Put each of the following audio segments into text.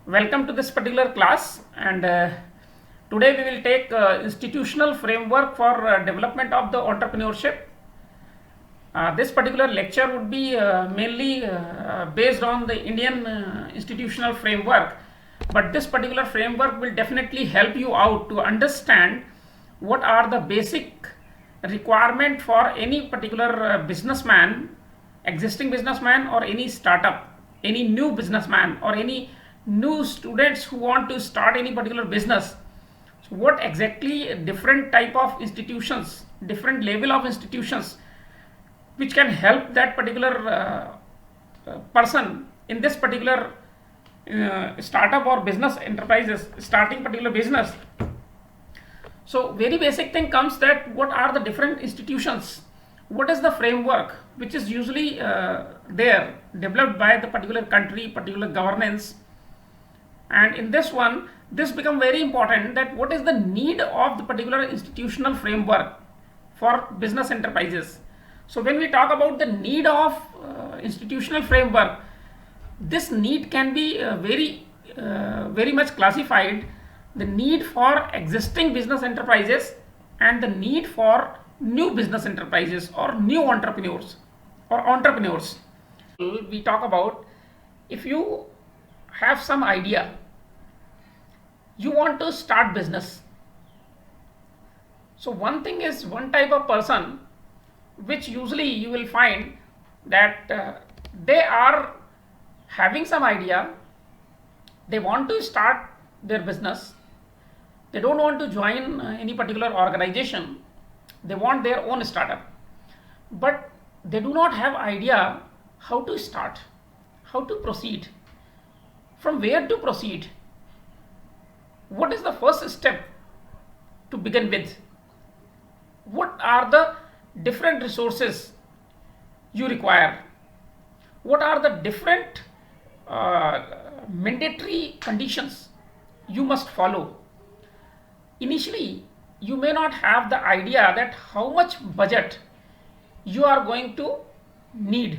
Welcome to this particular class, and today we will take institutional framework for development of the entrepreneurship. This particular lecture would be mainly based on the Indian institutional framework, but this particular framework will definitely help you out to understand what are the basic requirement for any particular businessman, existing businessman, or any startup, any new businessman, or any new students who want to start any particular business. So what exactly different type of institutions, different level of institutions which can help that particular person in this particular startup or business enterprises starting particular business. So very basic thing comes that what are the different institutions, what is the framework which is usually there developed by the particular country, particular governance. And in this one, this become very important, that what is the need of the particular institutional framework for business enterprises. So when we talk about the need of institutional framework, this need can be very much classified: the need for existing business enterprises and the need for new business enterprises or new entrepreneurs or entrepreneurs. We talk about, if you have some idea, you want to start business. So one thing is, one type of person which usually you will find that they are having some idea, they want to start their business, they don't want to join any particular organization, they want their own startup, but they do not have idea how to start, how to proceed, from where to proceed, what is the first step to begin with, what are the different resources you require, what are the different mandatory conditions you must follow. Initially you may not have the idea that how much budget you are going to need,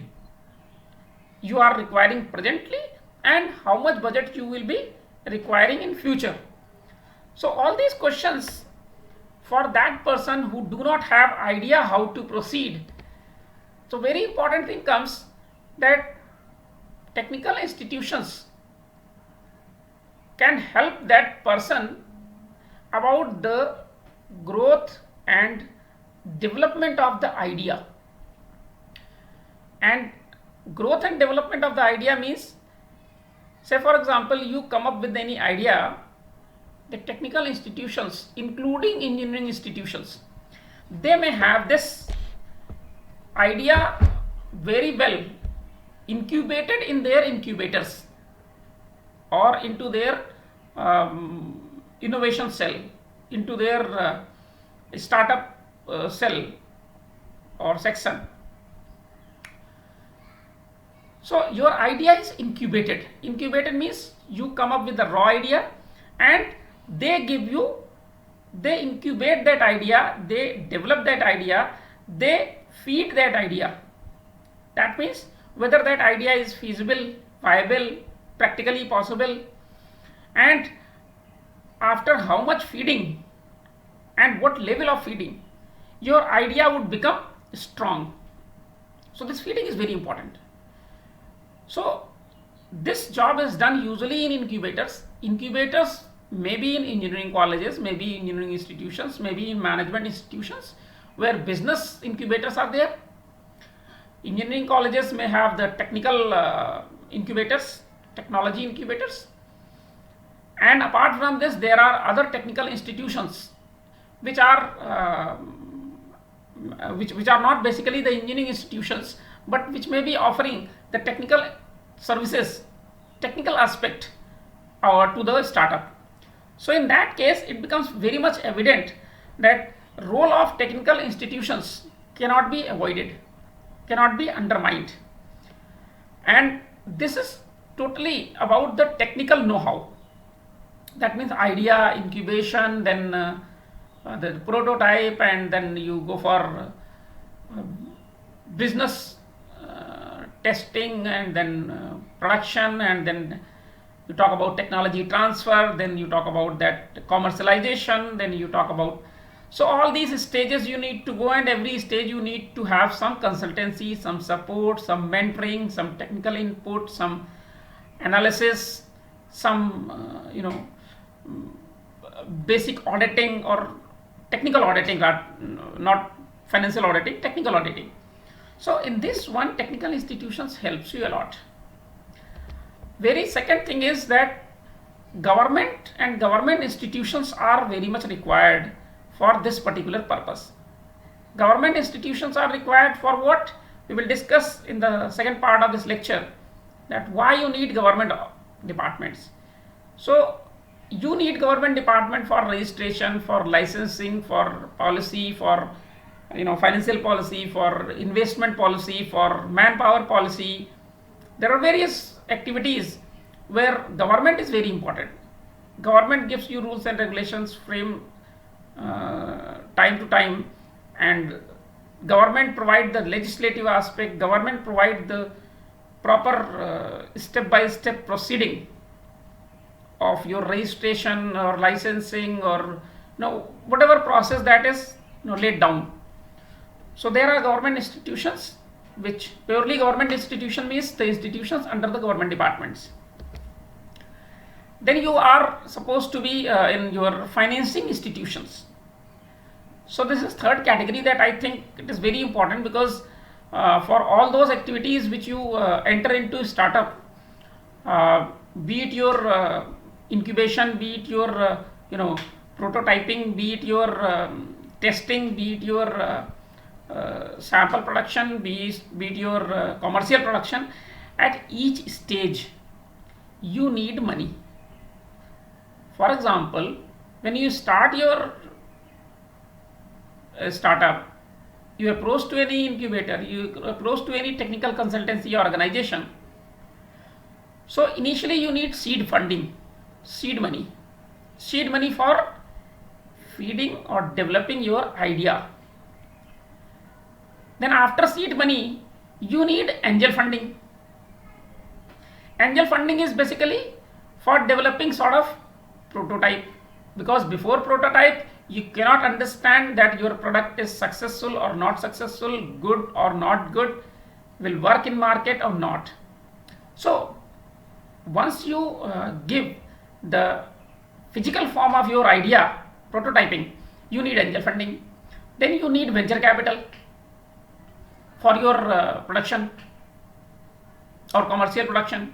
you are requiring presently, and how much budget you will be requiring in future. So all these questions, for that person who do not have idea how to proceed, so very important thing comes that technical institutions can help that person about the growth and development of the idea. And growth and development of the idea means, say for example, you come up with any idea, the technical institutions, including engineering institutions, they may have this idea very well incubated in their incubators or into their innovation cell, into their startup cell or section. So your idea is incubated. Incubated means you come up with the raw idea and they give you, they incubate that idea, they develop that idea, they feed that idea. That means whether that idea is feasible, viable, practically possible, and after how much feeding and what level of feeding, your idea would become strong. So this feeding is very important. So this job is done usually in incubators. Incubators may be in engineering colleges, maybe engineering institutions, maybe in management institutions where business incubators are there. Engineering colleges may have the technical incubators, technology incubators, and apart from this there are other technical institutions which are which are not basically the engineering institutions, but which may be offering the technical services, technical aspect to the startup. So in that case it becomes very much evident that role of technical institutions cannot be avoided, cannot be undermined, and this is totally about the technical know-how. That means idea incubation, then the prototype, and then you go for business testing, and then production, and then you talk about technology transfer, then you talk about that commercialization, then you talk about, so all these stages you need to go, and every stage you need to have some consultancy, some support, some mentoring, some technical input, some analysis, some basic auditing or technical auditing, not financial auditing, technical auditing. So in this one, technical institutions helps you a lot. Very second thing is that government and government institutions are very much required for this particular purpose. Government institutions are required for what? We will discuss in the second part of this lecture, that why you need government departments. So you need government department for registration, for licensing, for policy, for financial policy, for investment policy, for manpower policy. There are various activities where government is very important. Government gives you rules and regulations frame time to time, and government provide the legislative aspect, government provide the proper step by step proceeding of your registration or licensing, or whatever process that is laid down. So there are government institutions, which purely government institution means the institutions under the government departments. Then you are supposed to be in your financing institutions. So this is third category that I think it is very important, because for all those activities which you enter into startup, be it your incubation, be it your prototyping, be it your testing, be it your sample production, be it your commercial production, at each stage you need money. For example, when you start your startup, you approach to any incubator, you approach to any technical consultancy organization. So initially you need seed funding, seed money for feeding or developing your idea. Then after seed money, you need angel funding. Angel funding is basically for developing sort of prototype, because before prototype you cannot understand that your product is successful or not successful, good or not good, will work in market or not. So once you give the physical form of your idea, prototyping, you need angel funding. Then you need venture capital for your production or commercial production,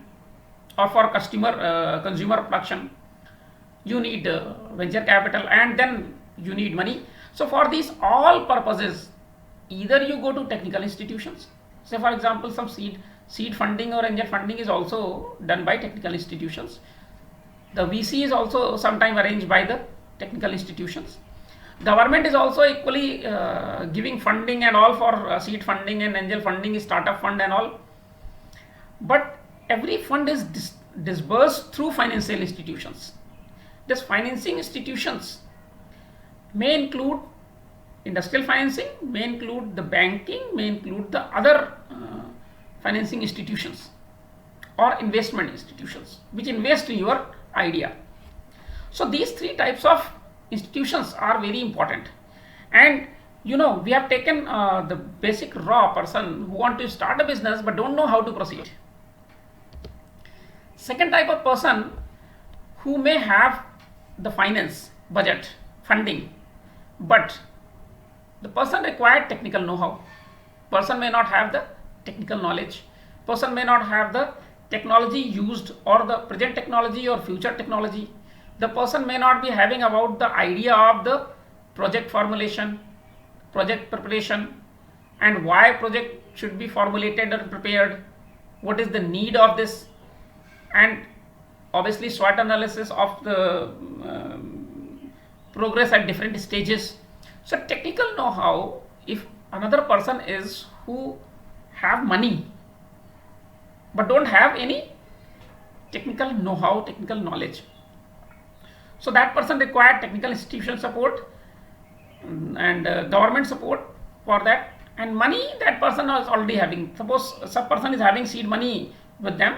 or for consumer production. You need venture capital, and then you need money. So for these all purposes, either you go to technical institutions, say for example some seed funding or angel funding is also done by technical institutions. The VC is also sometime arranged by the technical institutions. Government is also equally giving funding and all for seed funding and angel funding, startup fund and all. But every fund is disbursed through financial institutions. These financing institutions may include industrial financing, may include the banking, may include the other financing institutions or investment institutions which invest in your idea. So these three types of institutions are very important. And we have taken the basic raw person who want to start a business but don't know how to proceed. Second type of person who may have the finance, budget, funding, but the person required technical know-how. Person may not have the technical knowledge. Person may not have the technology used, or the present technology or future technology. The person may not be having about the idea of the project formulation, project preparation, and why project should be formulated or prepared, what is the need of this, and obviously SWOT analysis of the progress at different stages. So technical know-how, if another person is who have money but don't have any technical know-how, technical knowledge, so that person required technical institution support and government support for that. And money, that person is already having. Suppose some person is having seed money with them,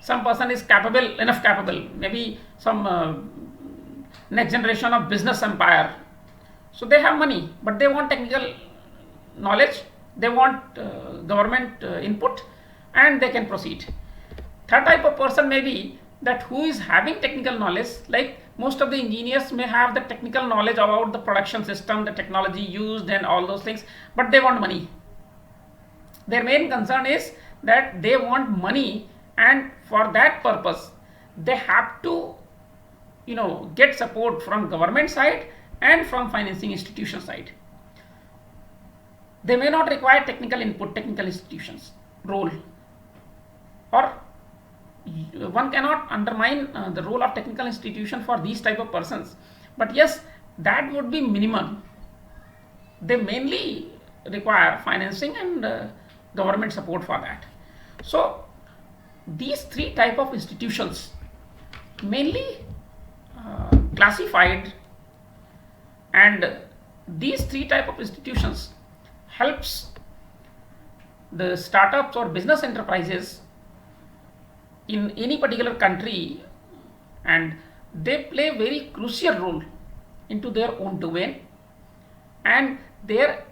some person is capable, enough capable, maybe some next generation of business empire. So they have money, but they want technical knowledge, they want government input, and they can proceed. Third type of person may be that who is having technical knowledge, like most of the engineers may have the technical knowledge about the production system, the technology used and all those things, but they want money. Their main concern is that they want money, and for that purpose they have to get support from government side and from financing institution side. They may not require technical input, technical institutions role, or one cannot undermine the role of technical institution for these type of persons, but yes, that would be minimum. They mainly require financing and government support for that. So these three type of institutions mainly classified, and these three type of institutions helps the startups or business enterprises in any particular country, and they play very crucial role into their own domain, and their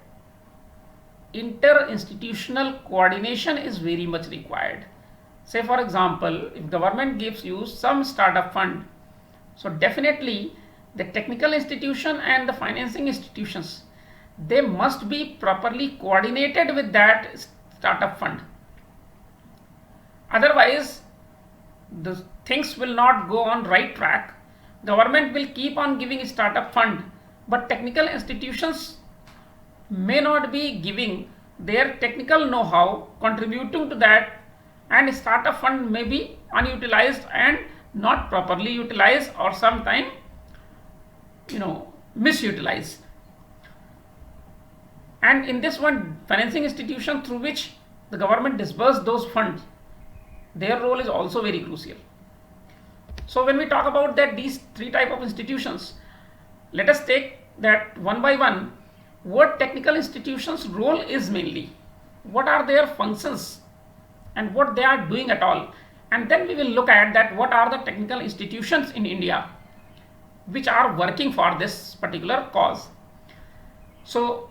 inter-institutional coordination is very much required. Say for example, if government gives you some startup fund, so definitely the technical institution and the financing institutions, they must be properly coordinated with that startup fund. Otherwise the things will not go on right track. Government will keep on giving startup fund, but technical institutions may not be giving their technical know-how, contributing to that, and startup fund may be unutilized and not properly utilized, or sometime misutilized. And in this one, financing institution through which the government disburse those funds, their role is also very crucial. So when we talk about that these three type of institutions, let us take that one by one. What technical institutions role is mainly, what are their functions, and what they are doing at all, and then we will look at that what are the technical institutions in India which are working for this particular cause. So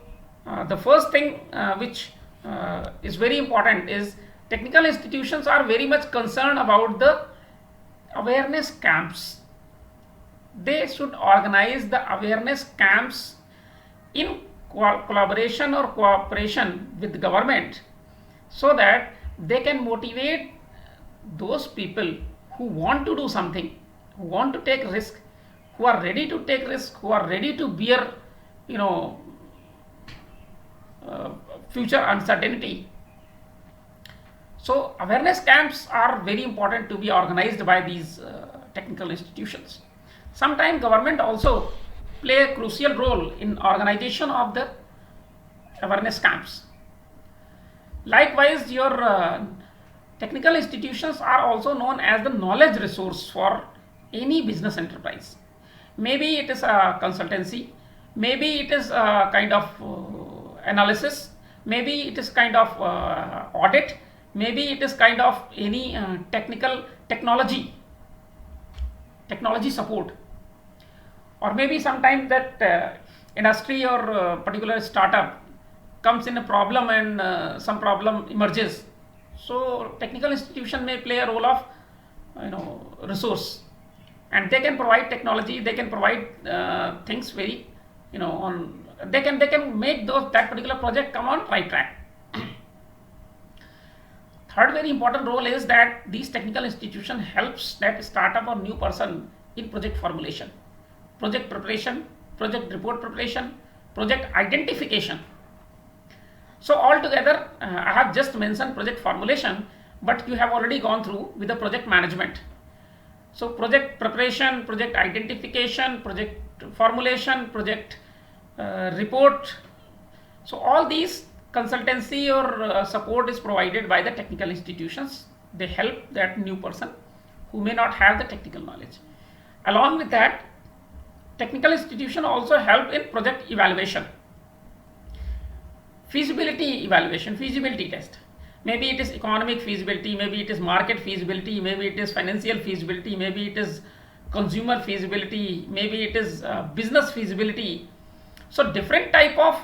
the first thing which is very important is technical institutions are very much concerned about the awareness camps. They should organize the awareness camps in collaboration or cooperation with the government, so that they can motivate those people who want to do something, who want to take risk, who are ready to take risk, who are ready to bear future uncertainty. So awareness camps are very important to be organized by these technical institutions. Sometimes government also play a crucial role in organization of the awareness camps. Likewise, your technical institutions are also known as the knowledge resource for any business enterprise. Maybe it is a consultancy, maybe it is a kind of analysis, maybe it is kind of audit, maybe it is kind of any technology support, or maybe sometimes that industry or particular startup comes in a problem and some problem emerges. So technical institution may play a role of resource, and they can provide technology, they can provide things very on, they can make that particular project come on right track. Third very important role is that these technical institution helps that startup or new person in project formulation, project preparation, project report preparation, project identification. So altogether, I have just mentioned project formulation, but you have already gone through with the project management. So project preparation, project identification, project formulation, project report. So all these consultancy or support is provided by the technical institutions. They help that new person who may not have the technical knowledge. Along with that, technical institution also help in project evaluation, feasibility evaluation, feasibility test. Maybe it is economic feasibility, maybe it is market feasibility, maybe it is financial feasibility, maybe it is consumer feasibility, maybe it is business feasibility. So different type of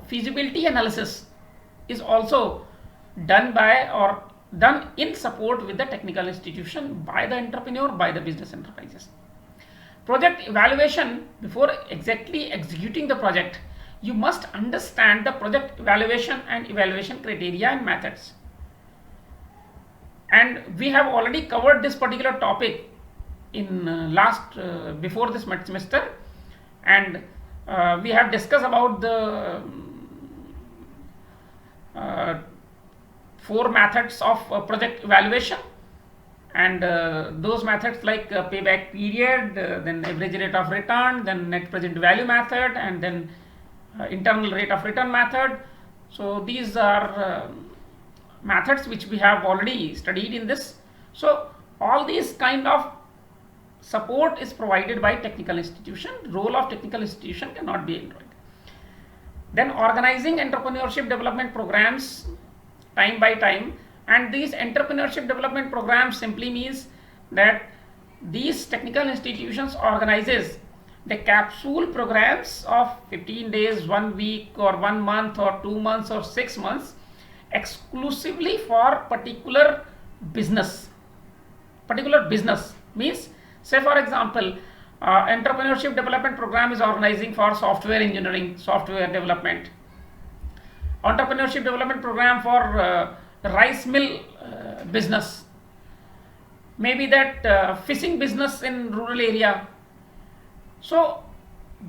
feasibility analysis is also done by or done in support with the technical institution by the entrepreneur, by the business enterprises. Project evaluation, before exactly executing the project, you must understand the project evaluation and evaluation criteria and methods. And we have already covered this particular topic in before this semester, and we have discussed about the 4 methods of project evaluation, and those methods like payback period, then average rate of return, then net present value method, and then internal rate of return method. So these are methods which we have already studied in this. So all these kind of support is provided by technical institution. Role of technical institution cannot be ignored. Then organizing entrepreneurship development programs time by time, and these entrepreneurship development programs simply means that these technical institutions organizes the capsule programs of 15 days, 1 week or 1 month or 2 months or 6 months exclusively for particular business. Particular business means, say for example, entrepreneurship development program is organizing for software engineering, software development. Entrepreneurship development program for rice mill business. Maybe that fishing business in rural area. So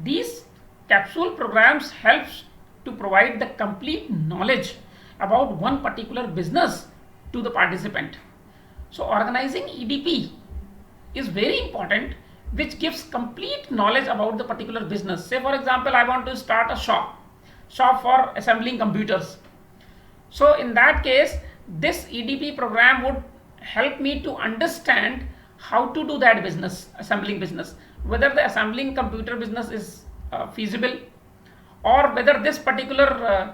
these capsule programs helps to provide the complete knowledge about one particular business to the participant. So organizing EDP is very important, which gives complete knowledge about the particular business. Say for example, I want to start a shop for assembling computers. So in that case, this EDP program would help me to understand how to do that business, assembling business, whether the assembling computer business is feasible, or whether this particular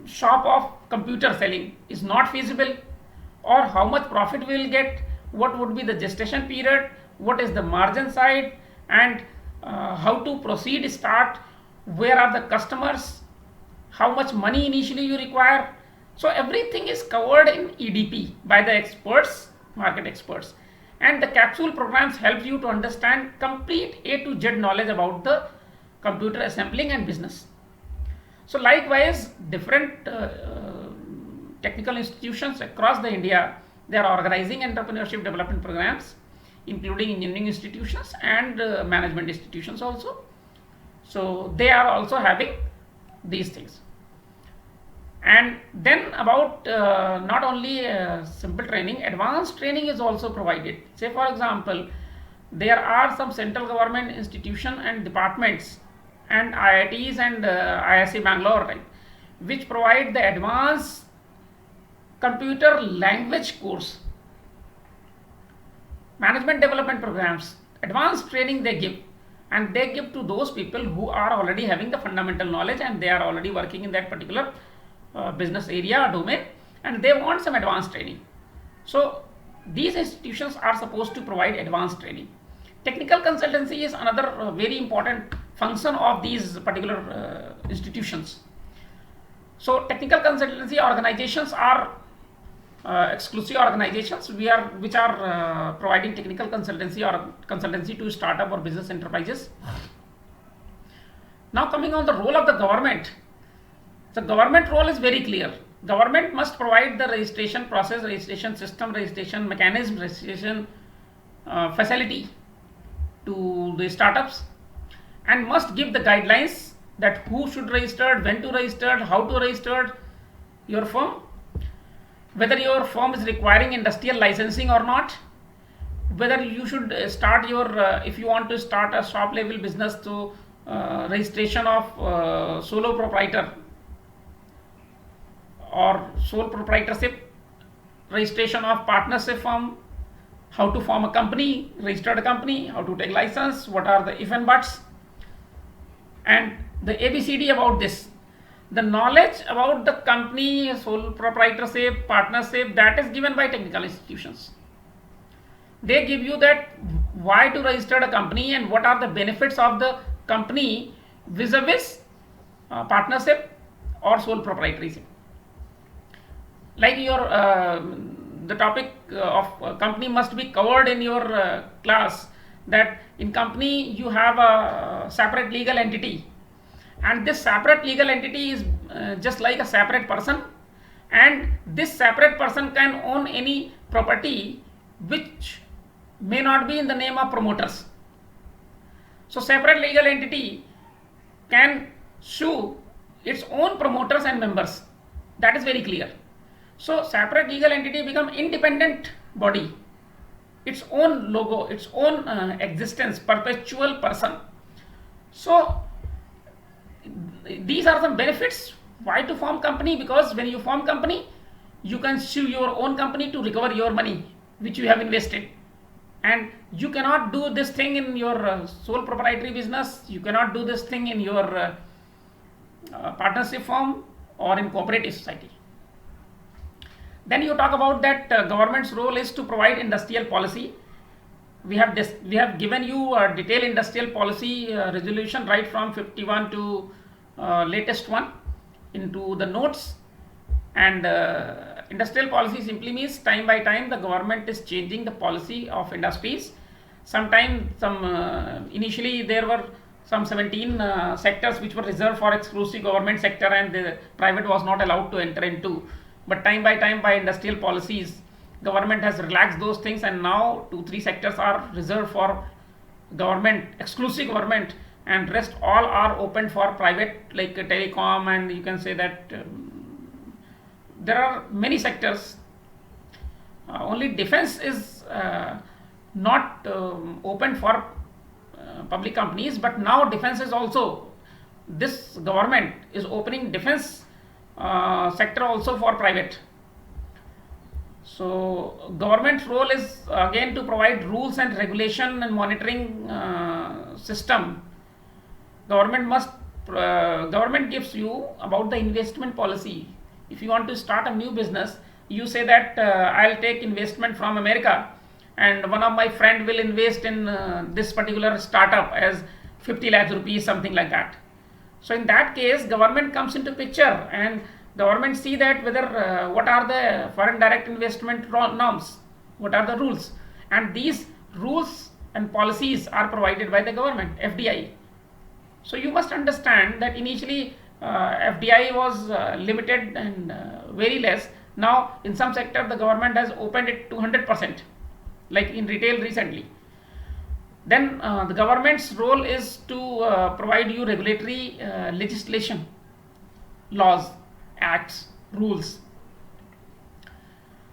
shop of computer selling is not feasible, or how much profit we will get, what would be the gestation period, what is the margin side, and how to proceed, start, where are the customers, how much money initially you require. So everything is covered in EDP by the experts, market experts, and the capsule programs help you to understand complete A to Z knowledge about the computer assembling and business. So likewise, different technical institutions across the India, they are organizing entrepreneurship development programs, including engineering institutions and management institutions also. So they are also having these things. And then about not only simple training, advanced training is also provided. Say for example, there are some central government institutions and departments and IITs and IISc Bangalore, right, which provide the advanced computer language course, management development programs, advanced training they give, and they give to those people who are already having the fundamental knowledge and they are already working in that particular business area or domain, and they want some advanced training. So these institutions are supposed to provide advanced training. Technical consultancy is another very important function of these particular institutions. So technical consultancy organizations are exclusive organizations which are providing technical consultancy or consultancy to startup or business enterprises. Now coming on the role of the government. The government role is very clear. Government must provide the registration process, registration system, registration mechanism, registration facility to the startups, and must give the guidelines that who should register, when to register, how to register your firm, whether your firm is requiring industrial licensing or not, whether you should start your, if you want to start a shop level business, to registration of solo proprietor or sole proprietorship, registration of partnership firm, how to form a company, registered company, how to take license, what are the if and buts, and the ABCD about this. The knowledge about the company, sole proprietorship, partnership, that is given by technical institutions. They give you that why to register a company and what are the benefits of the company vis-a-vis partnership or sole proprietorship. Like your the topic of company must be covered in your class, that in company you have a separate legal entity, and this separate legal entity is just like a separate person, and this separate person can own any property which may not be in the name of promoters. So separate legal entity can sue its own promoters and members. That is very clear. So separate legal entity become independent body, its own logo, its own existence, perpetual person. So these are some benefits. Why to form company? Because when you form company, you can sue your own company to recover your money which you have invested. And you cannot do this thing in your sole proprietary business, you cannot do this thing in your partnership firm or in cooperative society. Then you talk about that government's role is to provide industrial policy. We have given you a detailed industrial policy resolution right from 51 to latest one into the notes. And industrial policy simply means time by time the government is changing the policy of industries. Sometime initially there were some 17 sectors which were reserved for exclusive government sector and the private was not allowed to enter into. But time by time by industrial policies, government has relaxed those things, and now 2-3 sectors are reserved for government, exclusive government, and rest all are open for private, like telecom, and you can say that there are many sectors. Only defense is not open for public companies, but now defense is also, this government is opening defense sector also for private. So government's role is again to provide rules and regulation and monitoring system. Government gives you about the investment policy. If you want to start a new business, you say that I'll take investment from America and one of my friend will invest in this particular startup as 50 lakhs rupees, something like that. So in that case, government comes into picture and government see that whether what are the foreign direct investment norms, what are the rules, and these rules and policies are provided by the government, FDI. So you must understand that initially FDI was limited and very less. Now in some sector the government has opened it to 100%, like in retail recently. Then the government's role is to provide you regulatory legislation, laws, acts, rules.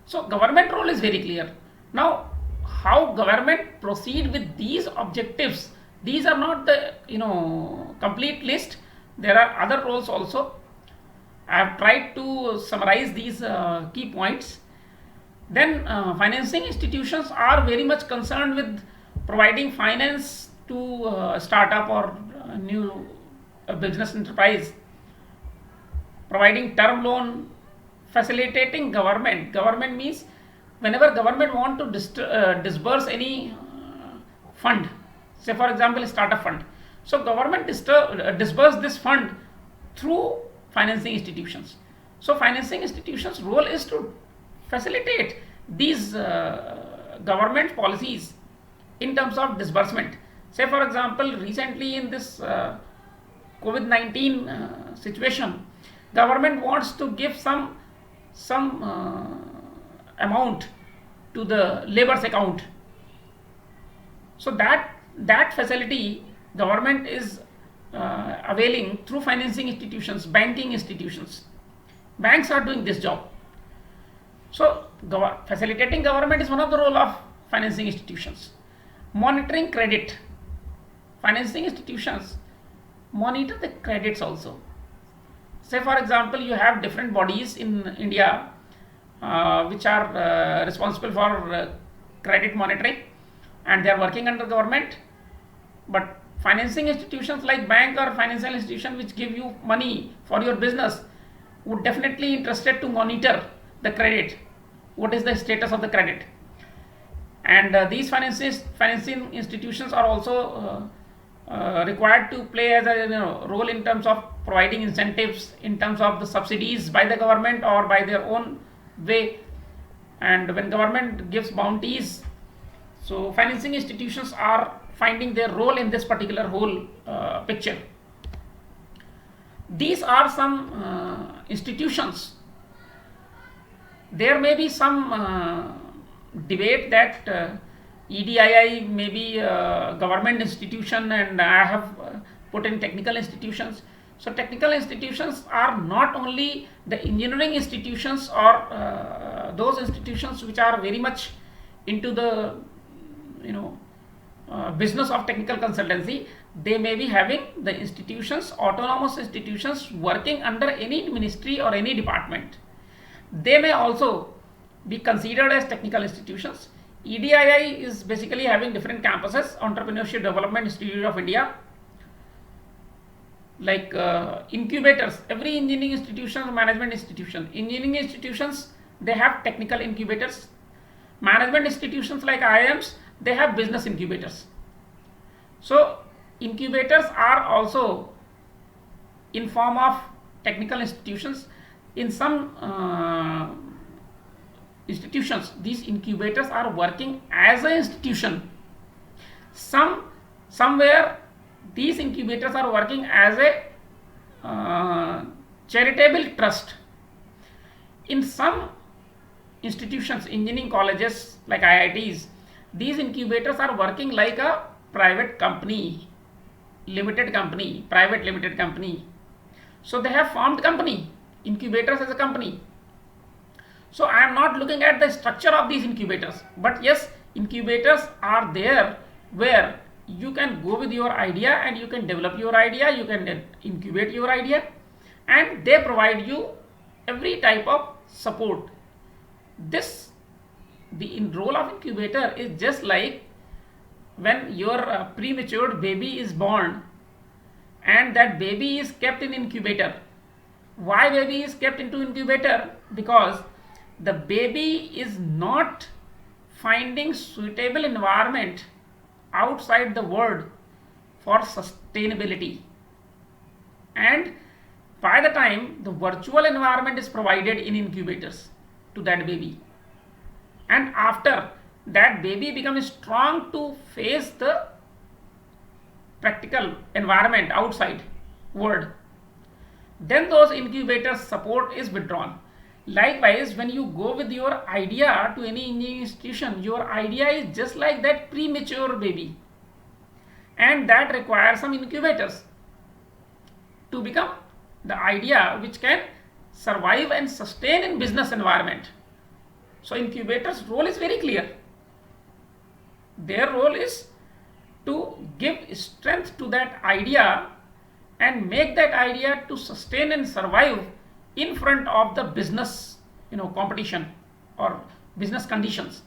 So government role is very clear. Now how government proceed with these objectives, these are not the complete list. There are other roles also. I have tried to summarize these key points. Then financing institutions are very much concerned with providing finance to startup or new business enterprise, providing term loan, facilitating government. Government means whenever government want to disburse any fund, say for example startup fund, so government disburse this fund through financing institutions. So financing institutions role is to facilitate these government policies in terms of disbursement. Say for example recently in this COVID-19 situation, government wants to give some amount to the labor's account. So that facility government is availing through financing institutions, banking institutions. Banks are doing this job. So facilitating government is one of the role of financing institutions. Monitoring credit. Financing institutions monitor the credits also. Say for example you have different bodies in India which are responsible for credit monitoring, and they are working under government, but financing institutions like bank or financial institution which give you money for your business would definitely interested to monitor the credit, what is the status of the credit. And these financing institutions are also required to play as a role in terms of providing incentives, in terms of the subsidies by the government or by their own way. And when government gives bounties, so financing institutions are finding their role in this particular whole picture. These are some institutions. There may be some debate that EDII may be a government institution and I have put in technical institutions. So technical institutions are not only the engineering institutions or those institutions which are very much into the business of technical consultancy. They may be having the institutions, autonomous institutions working under any ministry or any department. They may also be considered as technical institutions. EDII is basically having different campuses: Entrepreneurship Development Institute of India, like incubators. Every engineering institution, management institution, engineering institutions, they have technical incubators. Management institutions like IIMs, they have business incubators. So incubators are also in form of technical institutions. In some institutions, these incubators are working as an institution. Somewhere these incubators are working as a charitable trust. In some institutions, engineering colleges like IITs, these incubators are working like a private company, private limited company. So they have formed company, incubators as a company. So I am not looking at the structure of these incubators, but yes, incubators are there where you can go with your idea and you can develop your idea, you can incubate your idea, and they provide you every type of support. The role of incubator is just like when your premature baby is born and that baby is kept in incubator. Why baby is kept into incubator? Because the baby is not finding suitable environment outside the world for sustainability, and by the time the virtual environment is provided in incubators to that baby, and after that baby becomes strong to face the practical environment outside world, then those incubators support is withdrawn. Likewise, when you go with your idea to any engineering institution, your idea is just like that premature baby, and that requires some incubators to become the idea which can survive and sustain in business environment. So incubators' role is very clear. Their role is to give strength to that idea and make that idea to sustain and survive in front of the business competition or business conditions.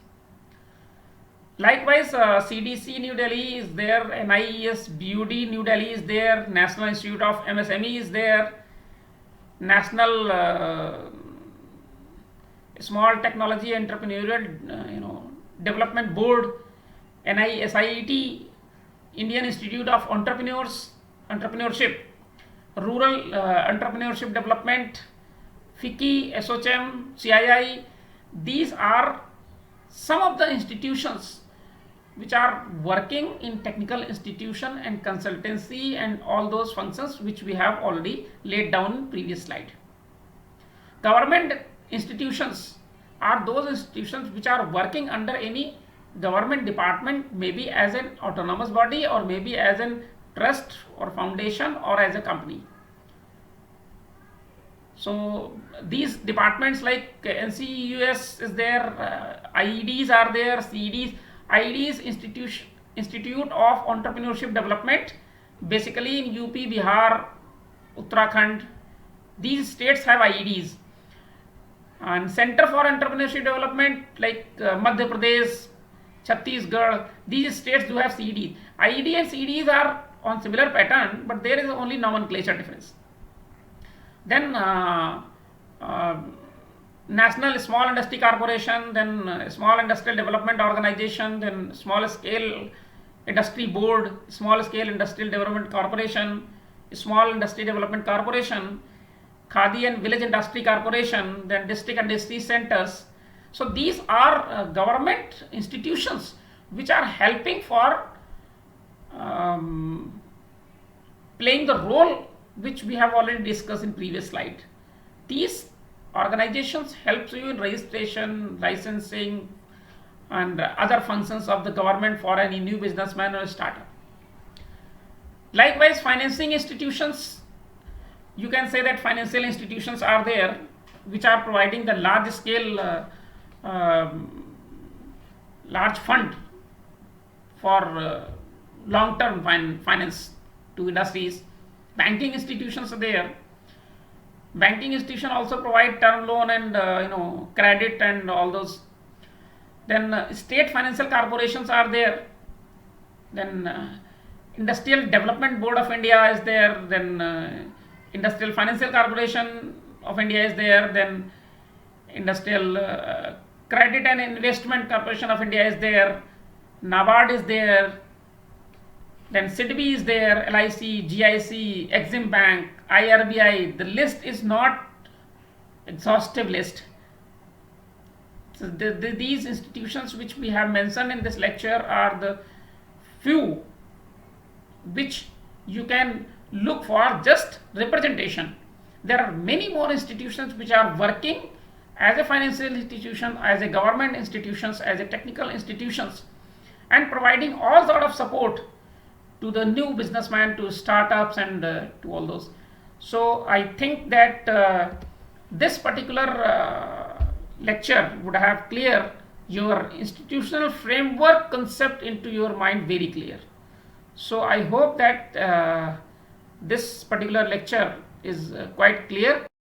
Likewise, CDC New Delhi is there, NIES BUD New Delhi is there, National Institute of MSME is there, National Small Technology Entrepreneurial Development Board, NISIET, Indian Institute of Entrepreneurship, Rural Entrepreneurship Development, FICCI, SOCHM, CII. These are some of the institutions which are working in technical institution and consultancy and all those functions which we have already laid down in previous slide. Government institutions are those institutions which are working under any government department, maybe as an autonomous body or maybe as a trust or foundation or as a company. So these departments like NCUS is there, IEDs are there, CEDs. IEDs, Institute of Entrepreneurship Development, basically in UP, Bihar, Uttarakhand, these states have IEDs. And Center for Entrepreneurship Development like Madhya Pradesh, Chhattisgarh, these states do have CEDs. IED and CEDs are on similar pattern, but there is only nomenclature difference. Then National Small Industry Corporation, then Small Industrial Development Organization, then Small Scale Industry Board, Small Scale Industrial Development Corporation, Small Industry Development Corporation, Khadi and Village Industry Corporation, then District Industry Centers. So these are government institutions which are helping for playing the role which we have already discussed in previous slide. These organizations help you in registration, licensing, and other functions of the government for any new businessman or startup. Likewise, financing institutions, you can say that financial institutions are there which are providing the large scale large fund for long term finance to industries. Banking institutions are there. Banking institutions also provide term loan and credit and all those. Then state financial corporations are there. Then Industrial Development Board of India is there. Then Industrial Financial Corporation of India is there. Then Industrial Credit and Investment Corporation of India is there. NABARD is there. Then SIDBI is there, LIC, GIC, Exim Bank, IRBI. The list is not exhaustive list. So these institutions which we have mentioned in this lecture are the few which you can look for just representation. There are many more institutions which are working as a financial institution, as a government institutions, as a technical institutions, and providing all sort of support to the new businessman, to startups, and to all those. So I think that this particular lecture would have clear your institutional framework concept into your mind very clear. So I hope that this particular lecture is quite clear.